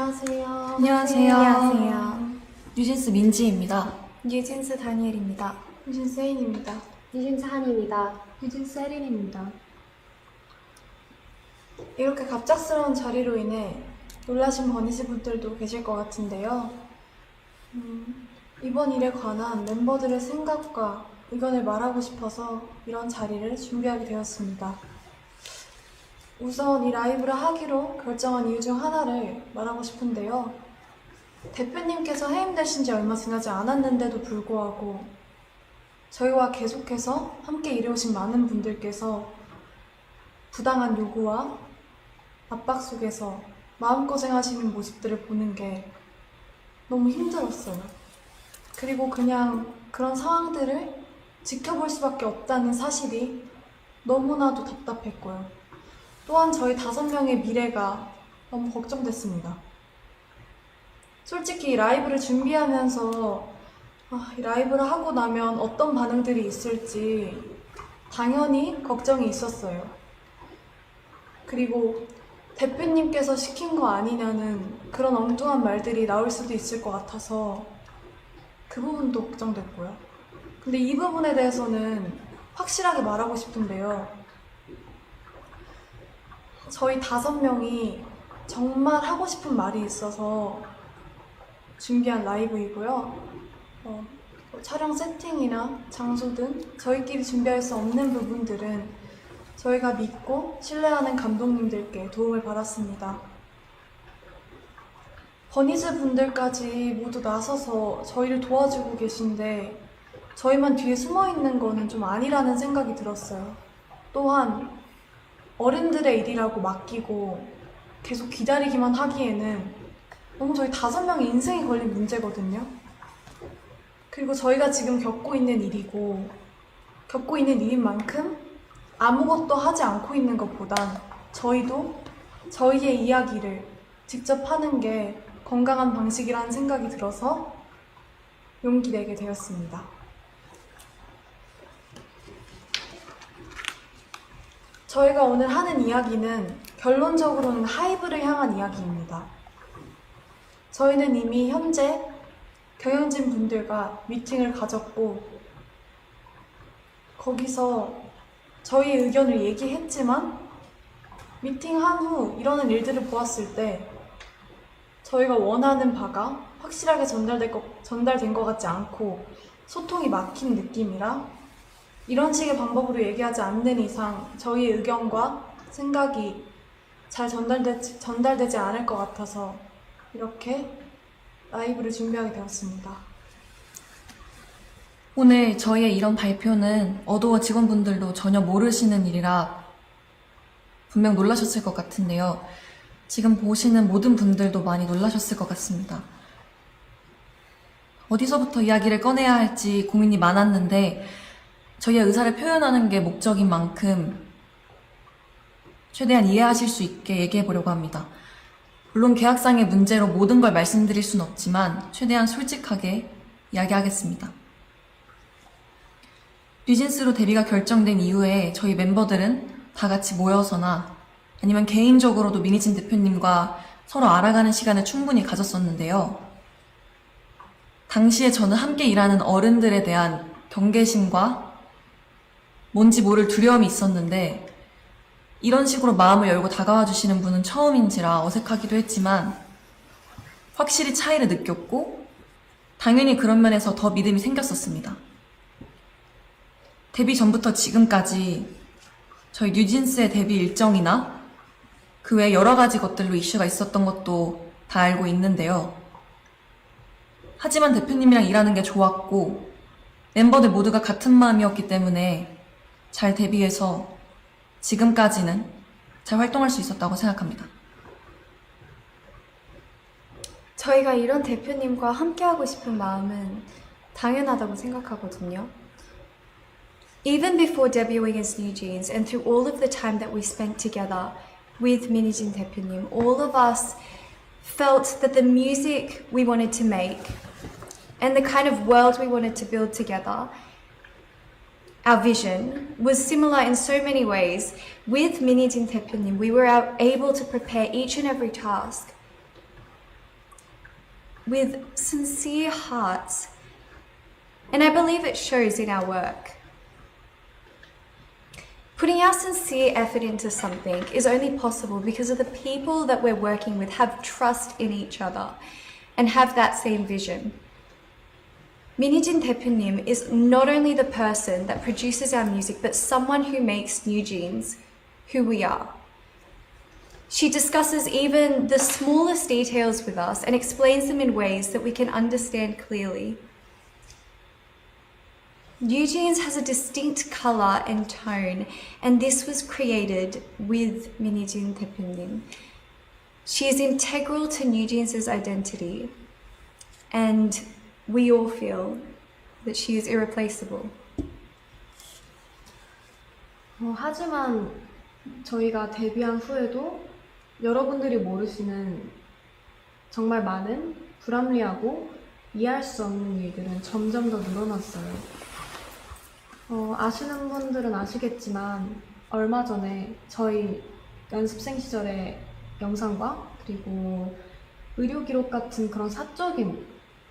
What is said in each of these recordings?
안녕하세요. 안녕하세요. 안녕하세요. 뉴진스 민지입니다. 뉴진스 다니엘입니다. 뉴진스 혜인입니다. 뉴진스 한입니다. 뉴진스 혜린입니다. 이렇게 갑작스러운 자리로 인해 놀라신 버니즈 분들도 계실 것 같은데요. 이번 일에 관한 멤버들의 생각과 의견을 말하고 싶어서 이런 자리를 준비하게 되었습니다. 우선 이 라이브를 하기로 결정한 이유 중 하나를 말하고 싶은데요. 대표님께서 해임되신 지 얼마 지나지 않았는데도 불구하고 저희와 계속해서 함께 일해오신 많은 분들께서 부당한 요구와 압박 속에서 마음고생하시는 모습들을 보는 게 너무 힘들었어요. 그리고 그냥 그런 상황들을 지켜볼 수밖에 없다는 사실이 너무나도 답답했고요. 또한 저희 5명의 미래가 너무 걱정됐습니다. 솔직히 이 라이브를 준비하면서 이 라이브를 하고 나면 어떤 반응들이 있을지 당연히 걱정이 있었어요. 그리고 대표님께서 시킨 거 아니냐는 그런 엉뚱한 말들이 나올 수도 있을 것 같아서 그 부분도 걱정됐고요. 근데 이 부분에 대해서는 확실하게 말하고 싶은데요. 저희 5명이 정말 하고 싶은 말이 있어서 준비한 라이브이고요. 촬영 세팅이나 장소 등 저희끼리 준비할 수 없는 부분들은 저희가 믿고 신뢰하는 감독님들께 도움을 받았습니다. 버니즈 분들까지 모두 나서서 저희를 도와주고 계신데 저희만 뒤에 숨어 있는 거는 좀 아니라는 생각이 들었어요. 또한 어른들의 일이라고 맡기고 계속 기다리기만 하기에는 너무 저희 5명의 인생이 걸린 문제거든요. 그리고 저희가 지금 겪고 있는 일이고 겪고 있는 일인 만큼 아무것도 하지 않고 있는 것보단 저희도 저희의 이야기를 직접 하는 게 건강한 방식이라는 생각이 들어서 용기 내게 되었습니다. 저희가 오늘 하는 이야기는 결론적으로는 하이브를 향한 이야기입니다. 저희는 이미 현재 경영진 분들과 미팅을 가졌고 거기서 저희의 의견을 얘기했지만 미팅한 후 이러는 일들을 보았을 때 저희가 원하는 바가 확실하게 전달된 것 같지 않고 소통이 막힌 느낌이라 이런 식의 방법으로 얘기하지 않는 이상 저희의 의견과 생각이 잘 전달되지 않을 것 같아서 이렇게 라이브를 준비하게 되었습니다. 오늘 저희의 이런 발표는 어도어 직원분들도 전혀 모르시는 일이라 분명 놀라셨을 것 같은데요. 지금 보시는 모든 분들도 많이 놀라셨을 것 같습니다. 어디서부터 이야기를 꺼내야 할지 고민이 많았는데 저희의 의사를 표현하는 게 목적인 만큼 최대한 이해하실 수 있게 얘기해 보려고 합니다. 물론 계약상의 문제로 모든 걸 말씀드릴 수는 없지만 최대한 솔직하게 이야기하겠습니다. 뉴진스로 데뷔가 결정된 이후에 저희 멤버들은 다 같이 모여서나 아니면 개인적으로도 미니진 대표님과 서로 알아가는 시간을 충분히 가졌었는데요. 당시에 저는 함께 일하는 어른들에 대한 경계심과 뭔지 모를 두려움이 있었는데 이런 식으로 마음을 열고 다가와 주시는 분은 처음인지라 어색하기도 했지만 확실히 차이를 느꼈고 당연히 그런 면에서 더 믿음이 생겼었습니다. 데뷔 전부터 지금까지 저희 뉴진스의 데뷔 일정이나 그 외 여러 가지 것들로 이슈가 있었던 것도 다 알고 있는데요. 하지만 대표님이랑 일하는 게 좋았고 멤버들 모두가 같은 마음이었기 때문에 잘 데뷔해서 지금까지는 잘 활동할 수 있었다고 생각합니다. 저희가 이런 대표님과 함께하고 싶은 마음은 당연하다고 생각하거든요. Even before debuting as New Jeans and through all of the time that we spent together with 미니진 대표님, all of us felt that the music we wanted to make and the kind of world we wanted to build together, our vision was similar in so many ways. With 미니진 대표님, we were able to prepare each and every task with sincere hearts. And I believe it shows in our work. Putting our sincere effort into something is only possible because of the people that we're working with have trust in each other and have that same vision. Minijin 대표님 is not only the person that produces our music, but someone who makes New Jeans who we are. She discusses even the smallest details with us and explains them in ways that we can understand clearly. New Jeans has a distinct color and tone, and this was created with Minijin 대표님. She is integral to New Jeans' identity, and we all feel that she is irreplaceable. 하지만 저희가 데뷔한 후에도 여러분들이 모르시는 정말 많은 불합리하고 이해할 수 없는 일들은 점점 더 늘어났어요. 아시는 분들은 아시겠지만 얼마 전에 저희 연습생 시절의 영상과 그리고 의료 기록 같은 그런 사적인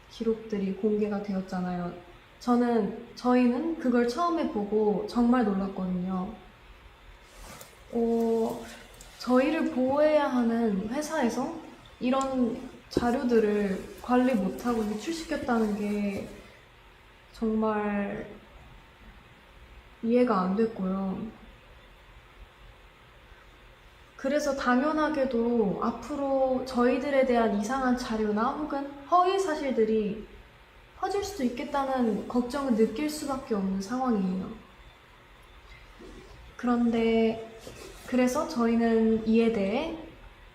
기록들이 공개가 되었잖아요. 저희는 그걸 처음에 보고 정말 놀랐거든요. 저희를 보호해야 하는 회사에서 이런 자료들을 관리 못하고 유출시켰다는 게 정말 이해가 안 됐고요. 그래서 당연하게도 앞으로 저희들에 대한 이상한 자료나 혹은 허위 사실들이 퍼질 수도 있겠다는 걱정을 느낄 수밖에 없는 상황이에요. 그래서 저희는 이에 대해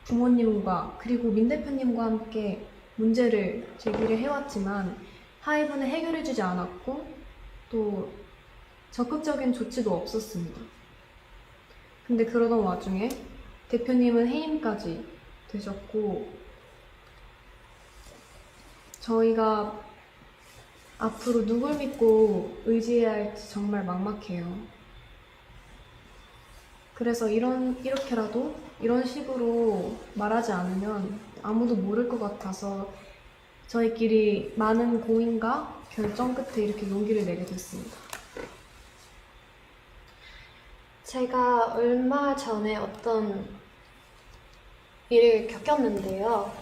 부모님과 그리고 민 대표님과 함께 문제를 제기를 해왔지만 하이브는 해결해주지 않았고 또 적극적인 조치도 없었습니다. 근데 그러던 와중에 대표님은 해임까지 되셨고 저희가 앞으로 누굴 믿고 의지해야 할지 정말 막막해요. 그래서 이렇게라도 이런 식으로 말하지 않으면 아무도 모를 것 같아서 저희끼리 많은 고민과 결정 끝에 이렇게 용기를 내게 됐습니다. 제가 얼마 전에 어떤 일을 겪었는데요.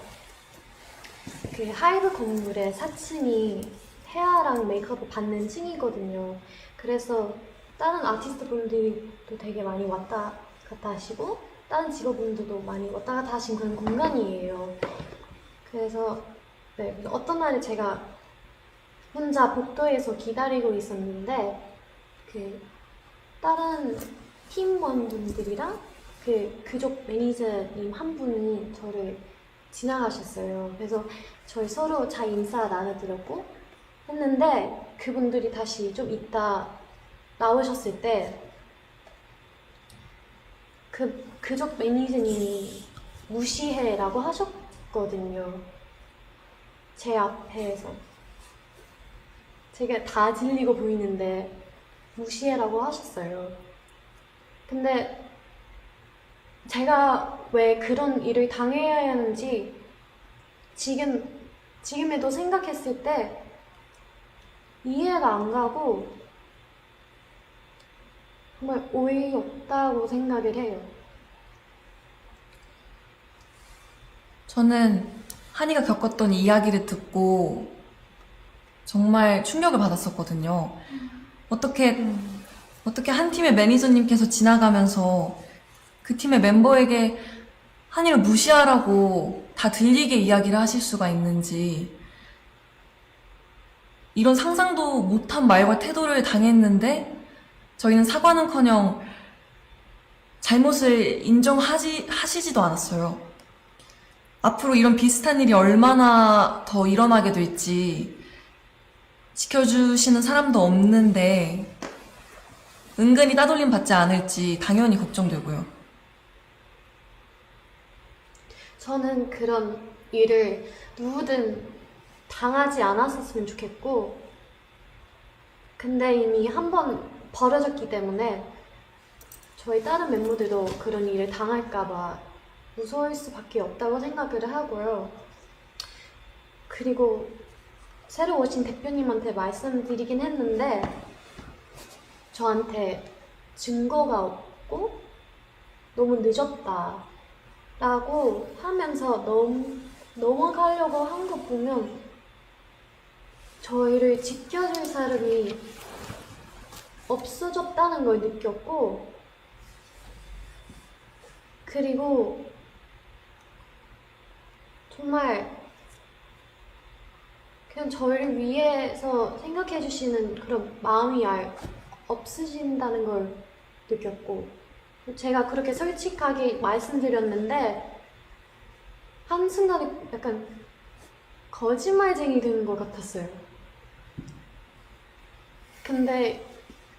그 하이브 건물의 4층이 헤어랑 메이크업을 받는 층이거든요. 그래서 다른 아티스트 분들도 되게 많이 왔다 갔다 하시고 다른 직업분들도 많이 왔다 갔다 하신 그런 공간이에요. 그래서 어떤 날에 제가 혼자 복도에서 기다리고 있었는데 그 다른 팀원분들이랑 그 그쪽 매니저님 한 분이 저를 지나가셨어요. 그래서 저희 서로 잘 인사 나눠드렸고 했는데 그분들이 다시 좀 이따 나오셨을 때 그쪽 매니저님이 무시해라고 하셨거든요. 제 앞에서 제가 다 들리고 보이는데 무시해라고 하셨어요. 근데 제가 왜 그런 일을 당해야 하는지 지금에도 생각했을 때 이해가 안 가고 정말 어이없다고 생각을 해요. 저는 한이가 겪었던 이야기를 듣고 정말 충격을 받았었거든요. 어떻게 한 팀의 매니저님께서 지나가면서 그 팀의 멤버에게 한이를 무시하라고 다 들리게 이야기를 하실 수가 있는지, 이런 상상도 못한 말과 태도를 당했는데 저희는 사과는커녕 잘못을 하시지도 않았어요. 앞으로 이런 비슷한 일이 얼마나 더 일어나게 될지 지켜주시는 사람도 없는데 은근히 따돌림 받지 않을지 당연히 걱정되고요. 저는 그런 일을 누구든 당하지 않았었으면 좋겠고, 근데 이미 한 번 벌어졌기 때문에 저희 다른 멤버들도 그런 일을 당할까봐 무서울 수밖에 없다고 생각을 하고요. 그리고 새로 오신 대표님한테 말씀드리긴 했는데 저한테 증거가 없고 너무 늦었다 라고 하면서 넘어가려고 한 거 보면 저희를 지켜줄 사람이 없어졌다는 걸 느꼈고, 그리고 정말 그냥 저희를 위해서 생각해 주시는 그런 마음이 없으신다는 걸 느꼈고, 제가 그렇게 솔직하게 말씀드렸는데 한순간에 약간 거짓말쟁이 되는 것 같았어요. 근데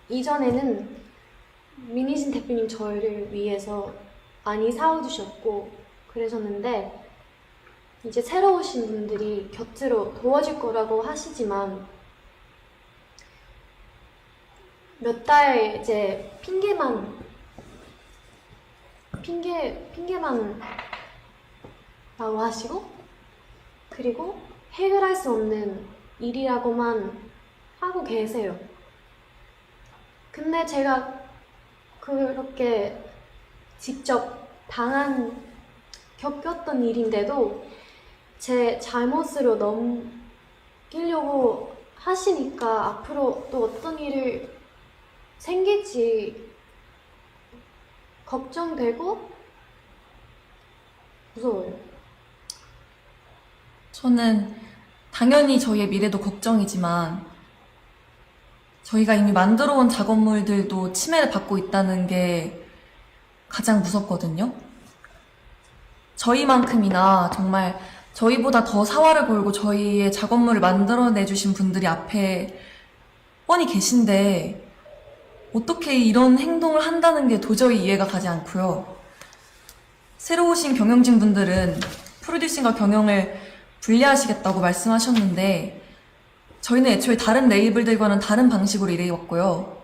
이전에는 민희진 대표님 저희를 위해서 많이 사와주셨고 그러셨는데, 이제 새로 오신 분들이 곁으로 도와줄 거라고 하시지만 몇 달 이제 핑계만 라고 하시고, 그리고 해결할 수 없는 일이라고만 하고 계세요. 근데 제가 그렇게 직접 겪었던 일인데도 제 잘못으로 넘기려고 하시니까 앞으로 또 어떤 일을 생길지 걱정되고 무서워요. 저는 당연히 저희의 미래도 걱정이지만 저희가 이미 만들어 온 작업물들도 침해를 받고 있다는 게 가장 무섭거든요. 저희만큼이나 정말 저희보다 더 사활을 걸고 저희의 작업물을 만들어내주신 분들이 앞에 뻔히 계신데 어떻게 이런 행동을 한다는 게 도저히 이해가 가지 않고요. 새로 오신 경영진 분들은 프로듀싱과 경영을 분리하시겠다고 말씀하셨는데 저희는 애초에 다른 레이블들과는 다른 방식으로 일해왔고요.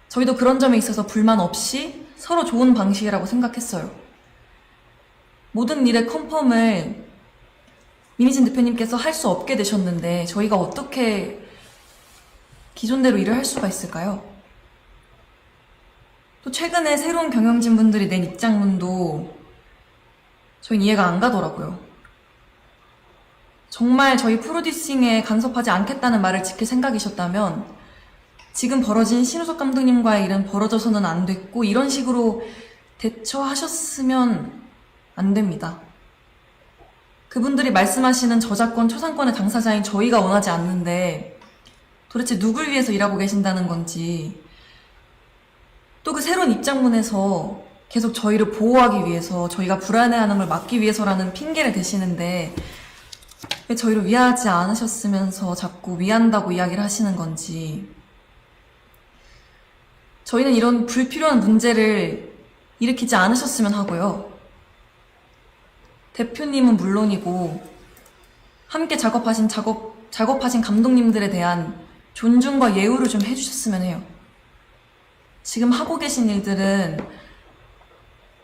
저희도 그런 점에 있어서 불만 없이 서로 좋은 방식이라고 생각했어요. 모든 일의 컨펌을 민희진 대표님께서 할 수 없게 되셨는데 저희가 어떻게 기존대로 일을 할 수가 있을까요? 또 최근에 새로운 경영진 분들이 낸 입장문도 저희는 이해가 안 가더라고요. 정말 저희 프로듀싱에 간섭하지 않겠다는 말을 지킬 생각이셨다면 지금 벌어진 신우석 감독님과의 일은 벌어져서는 안 됐고 이런 식으로 대처하셨으면 안 됩니다. 그분들이 말씀하시는 저작권, 초상권의 당사자인 저희가 원하지 않는데 도대체 누굴 위해서 일하고 계신다는 건지, 또 그 새로운 입장문에서 계속 저희를 보호하기 위해서 저희가 불안해하는 걸 막기 위해서라는 핑계를 대시는데 왜 저희를 위하지 않으셨으면서 자꾸 위한다고 이야기를 하시는 건지. 저희는 이런 불필요한 문제를 일으키지 않으셨으면 하고요. 대표님은 물론이고 함께 작업하신 감독님들에 대한 존중과 예우를 좀 해주셨으면 해요. 지금 하고 계신 일들은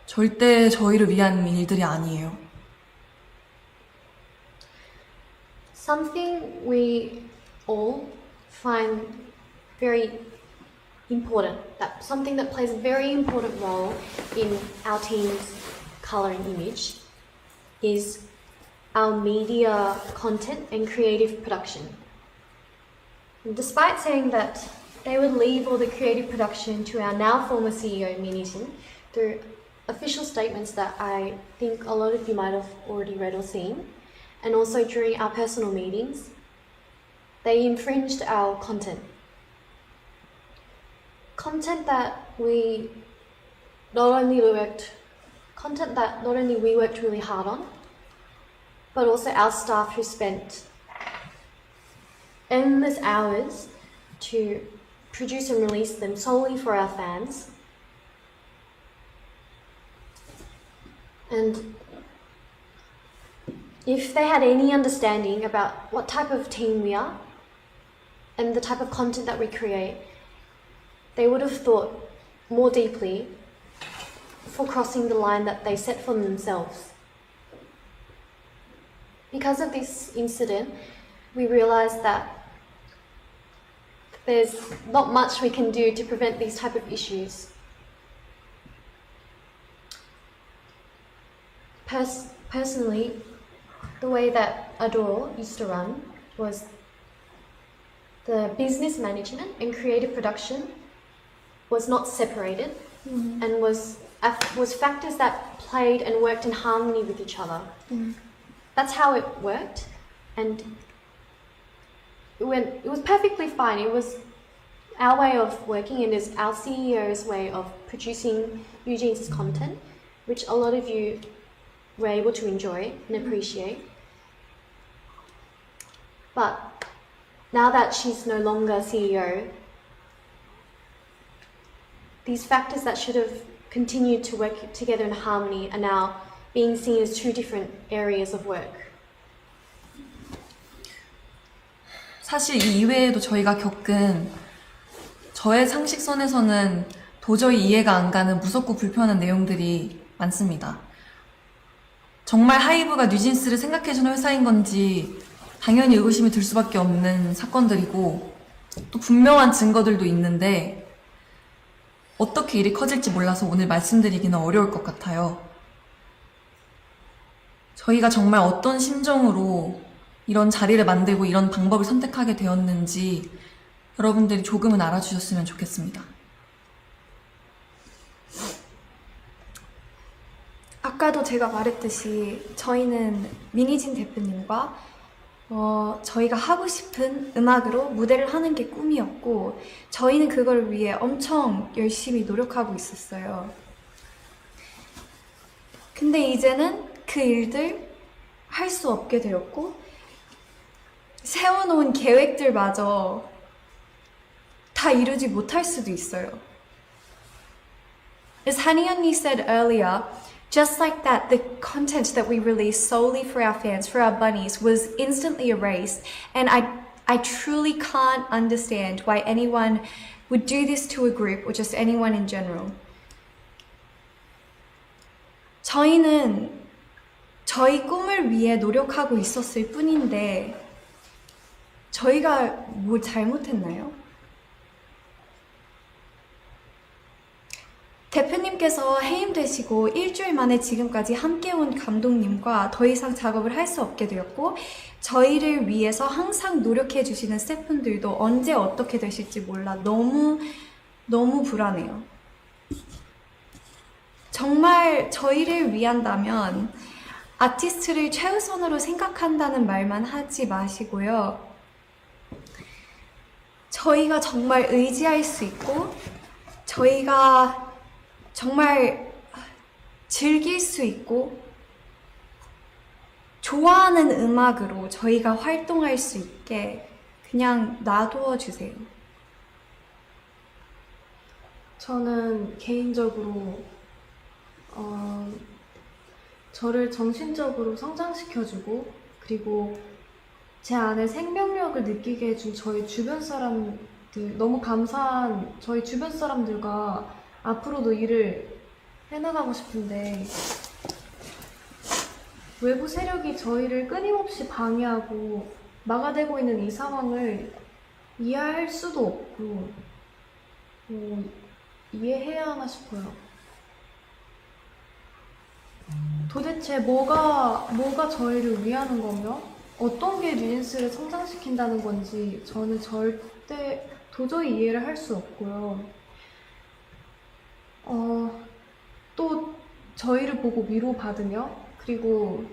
절대 저희를 위한 일들이 아니에요. Something we all find very important, that something that plays a very important role in our team's color and image is our media content and creative production. And despite saying that they would leave all the creative production to our now former CEO, Minijin, through official statements that I think a lot of you might have already read or seen, and also during our personal meetings, they infringed our content. Content that not only we worked really hard on, but also our staff who spent endless hours to produce and release them solely for our fans. And if they had any understanding about what type of team we are and the type of content that we create, they would have thought more deeply for crossing the line that they set for themselves. because of this incident, we realized that there's not much we can do to prevent these type of issues. Personally, the way that Adore used to run was the business management and creative production was not separated and was factors that played and worked in harmony with each other. That's how it worked, and it was perfectly fine. It was our way of working, and it's our CEO's way of producing Eugene's content, which a lot of you were able to enjoy and appreciate. But now that she's no longer CEO, these factors that should have continued to work together in harmony are now being seen as two different areas of work. 사실 이 이외에도 저희가 겪은 저의 상식선에서는 도저히 이해가 안 가는 무섭고 불편한 내용들이 많습니다. 정말 하이브가 뉴진스를 생각해주는 회사인 건지 당연히 의구심이 들 수밖에 없는 사건들이고 또 분명한 증거들도 있는데 어떻게 일이 커질지 몰라서 오늘 말씀드리기는 어려울 것 같아요. 저희가 정말 어떤 심정으로 이런 자리를 만들고 이런 방법을 선택하게 되었는지 여러분들이 조금은 알아주셨으면 좋겠습니다. 아까도 제가 말했듯이 저희는 민희진 대표님과 저희가 하고 싶은 음악으로 무대를 하는 게 꿈이었고 저희는 그걸 위해 엄청 열심히 노력하고 있었어요. 근데 이제는 그 일들 할 수 없게 되었고 세워놓은 계획들마저 다 이루지 못할 수도 있어요. As Hani 언니 said earlier, just like that, the content that we released solely for our fans, for our bunnies, was instantly erased. And I truly can't understand why anyone would do this to a group or just anyone in general. 저희는 저희 꿈을 위해 노력하고 있었을 뿐인데 저희가 뭘 잘못했나요? 대표님께서 해임되시고 일주일 만에 지금까지 함께 온 감독님과 더 이상 작업을 할 수 없게 되었고 저희를 위해서 항상 노력해 주시는 스태프분들도 언제 어떻게 되실지 몰라 너무 불안해요. 정말 저희를 위한다면 아티스트를 최우선으로 생각한다는 말만 하지 마시고요. 저희가 정말 의지할 수 있고 저희가 정말 즐길 수 있고 좋아하는 음악으로 저희가 활동할 수 있게 그냥 놔두어 주세요. 저는 개인적으로 저를 정신적으로 성장시켜주고 그리고 제 안에 생명력을 느끼게 해준 저희 주변 사람들 너무 감사한 저희 주변 사람들과 앞으로도 일을 해나가고 싶은데 외부 세력이 저희를 끊임없이 방해하고 막아대고 있는 이 상황을 이해할 수도 없고 이해해야 하나 싶어요. 도대체 뭐가 저희를 위하는 거며 어떤 게 뉴진스를 성장시킨다는 건지 저는 절대 도저히 이해를 할 수 없고요. 또 저희를 보고 위로받으며 그리고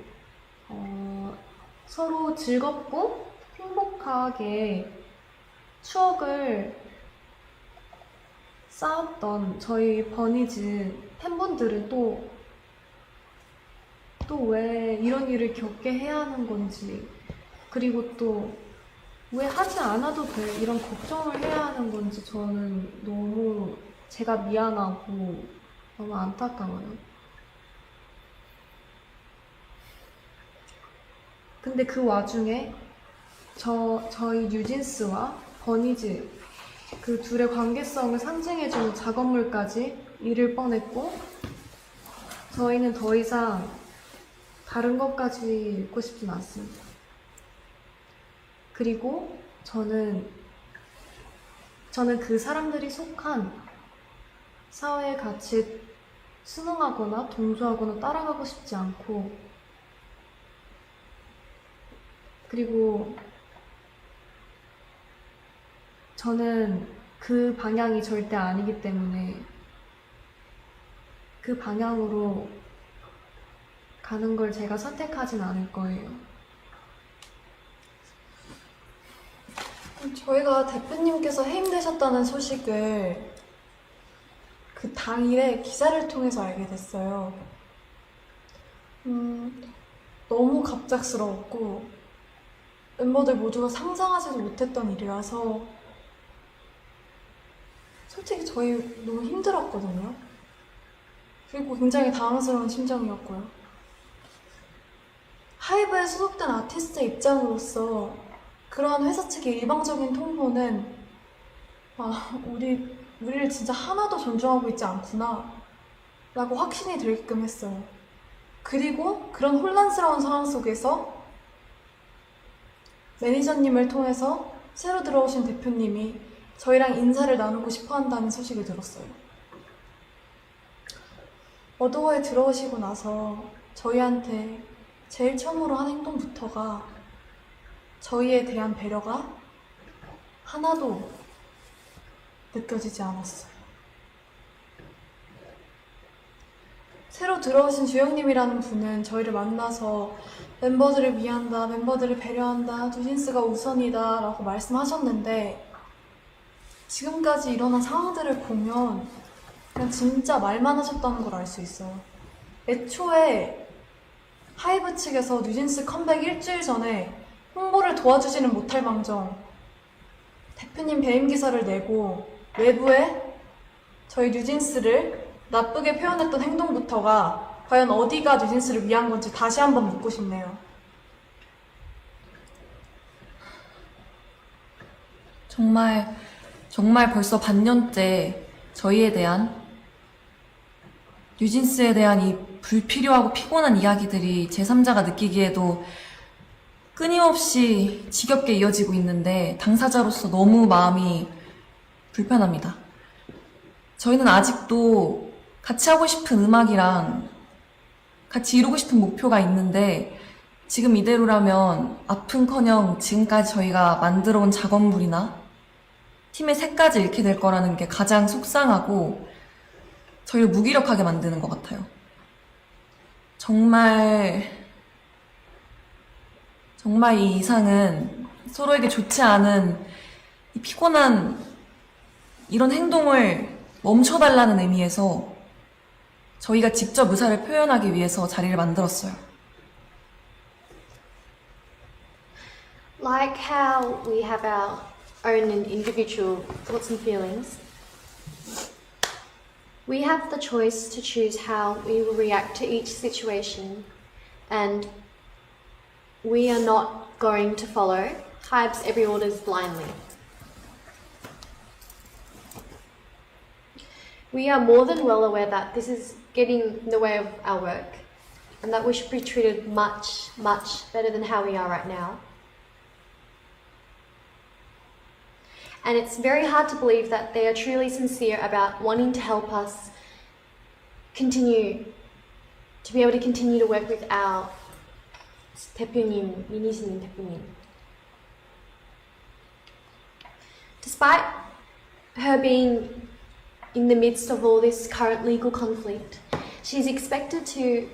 서로 즐겁고 행복하게 추억을 쌓았던 저희 버니즈 팬분들은 또 왜 이런 일을 겪게 해야 하는 건지 그리고 또 왜 하지 않아도 돼 이런 걱정을 해야 하는 건지 저는 너무 제가 미안하고 너무 안타까워요. 근데 그 와중에 저희 뉴진스와 버니즈 그 둘의 관계성을 상징해주는 작업물까지 잃을 뻔했고 저희는 더 이상 다른 것까지 읽고 싶진 않습니다. 그리고 저는 그 사람들이 속한 사회에 같이 순응하거나 동조하거나 따라가고 싶지 않고, 그리고 저는 그 방향이 절대 아니기 때문에 그 방향으로 가는 걸 제가 선택하진 않을 거예요. 저희가 대표님께서 해임되셨다는 소식을 그 당일에 기사를 통해서 알게 됐어요. 너무 갑작스러웠고 멤버들 모두가 상상하지도 못했던 일이라서 솔직히 저희 너무 힘들었거든요. 그리고 굉장히 당황스러운 심정이었고요. 하이브에 소속된 아티스트의 입장으로서 그러한 회사 측의 일방적인 통보는 우리를 진짜 하나도 존중하고 있지 않구나 라고 확신이 들게끔 했어요. 그리고 그런 혼란스러운 상황 속에서 매니저님을 통해서 새로 들어오신 대표님이 저희랑 인사를 나누고 싶어 한다는 소식을 들었어요. 어도어에 들어오시고 나서 저희한테 제일 처음으로 한 행동부터가 저희에 대한 배려가 하나도 느껴지지 않았어요. 새로 들어오신 주영님이라는 분은 저희를 만나서 멤버들을 위한다, 멤버들을 배려한다, 뉴진스가 우선이다 라고 말씀하셨는데 지금까지 일어난 상황들을 보면 그냥 진짜 말만 하셨다는 걸 알 수 있어요. 애초에 하이브 측에서 뉴진스 컴백 일주일 전에 홍보를 도와주지는 못할 망정 대표님 배임 기사를 내고 외부에 저희 뉴진스를 나쁘게 표현했던 행동부터가 과연 어디가 뉴진스를 위한 건지 다시 한번 묻고 싶네요. 정말 벌써 반년째 저희에 대한, 뉴진스에 대한 이 불필요하고 피곤한 이야기들이 제3자가 느끼기에도 끊임없이 지겹게 이어지고 있는데 당사자로서 너무 마음이 불편합니다. 저희는 아직도 같이 하고 싶은 음악이랑 같이 이루고 싶은 목표가 있는데 지금 이대로라면 아픈커녕 지금까지 저희가 만들어온 작업물이나 팀의 색까지 잃게 될 거라는 게 가장 속상하고 저희를 무기력하게 만드는 것 같아요. 정말 이 이상은 서로에게 좋지 않은 이 피곤한 이런 행동을 멈춰달라는 의미에서 저희가 직접 의사를 표현하기 위해서 자리를 만들었어요. Like how we have our own and individual thoughts and feelings, we have the choice to choose how we will react to each situation, and we are not going to follow Hybe's every orders blindly. We are more than well aware that this is getting in the way of our work and that we should be treated much, much better than how we are right now. And it's very hard to believe that they are truly sincere about wanting to help us continue to be able to continue to work with our 대표님, 미니스님 대표님. Despite her being in the midst of all this current legal conflict, she's expected to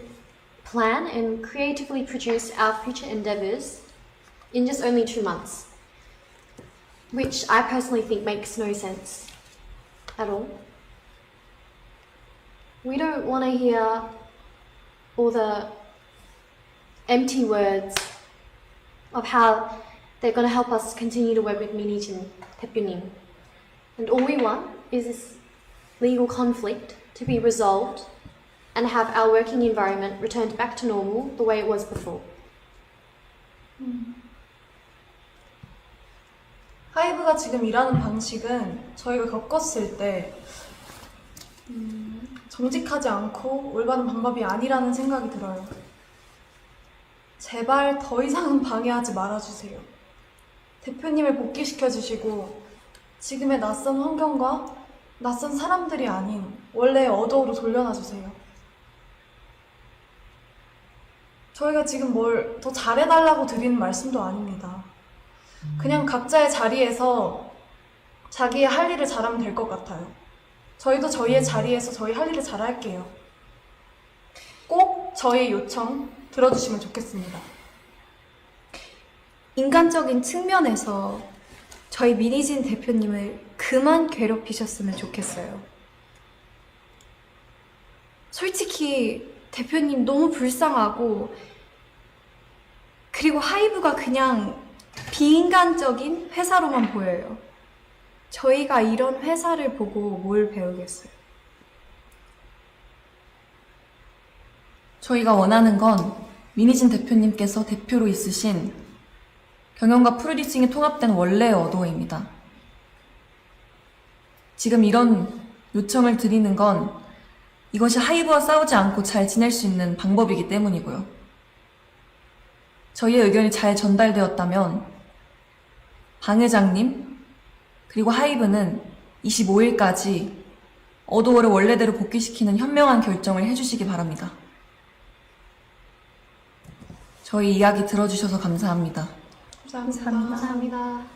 plan and creatively produce our future endeavours in just only 2 months, which I personally think makes no sense at all. We don't want to hear all the empty words of how they're going to help us continue to work with Minijin 대표님. And all we want is this legal conflict to be resolved and have our working environment returned back to normal the way it was before. 하이브가 지금 일하는 방식은 저희가 겪었을 때 정직하지 않고 올바른 방법이 아니라는 생각이 들어요. 제발 더 이상은 방해하지 말아주세요. 대표님을 복귀시켜주시고 지금의 낯선 환경과 낯선 사람들이 아닌 원래의 어도어로 돌려놔주세요. 저희가 지금 뭘 더 잘해달라고 드리는 말씀도 아닙니다. 그냥 각자의 자리에서 자기의 할 일을 잘하면 될 것 같아요. 저희도 저희의 자리에서 저희 할 일을 잘할게요. 꼭 저희 요청 들어주시면 좋겠습니다. 인간적인 측면에서 저희 민희진 대표님을 그만 괴롭히셨으면 좋겠어요. 솔직히 대표님 너무 불쌍하고, 그리고 하이브가 그냥 비인간적인 회사로만 보여요. 저희가 이런 회사를 보고 뭘 배우겠어요? 저희가 원하는 건 민희진 대표님께서 대표로 있으신 경영과 프로듀싱이 통합된 원래의 어도어입니다. 지금 이런 요청을 드리는 건 이것이 하이브와 싸우지 않고 잘 지낼 수 있는 방법이기 때문이고요. 저희의 의견이 잘 전달되었다면 방 회장님 그리고 하이브는 25일까지 어도어를 원래대로 복귀시키는 현명한 결정을 해주시기 바랍니다. 저희 이야기 들어주셔서 감사합니다. 감사합니다. 감사합니다.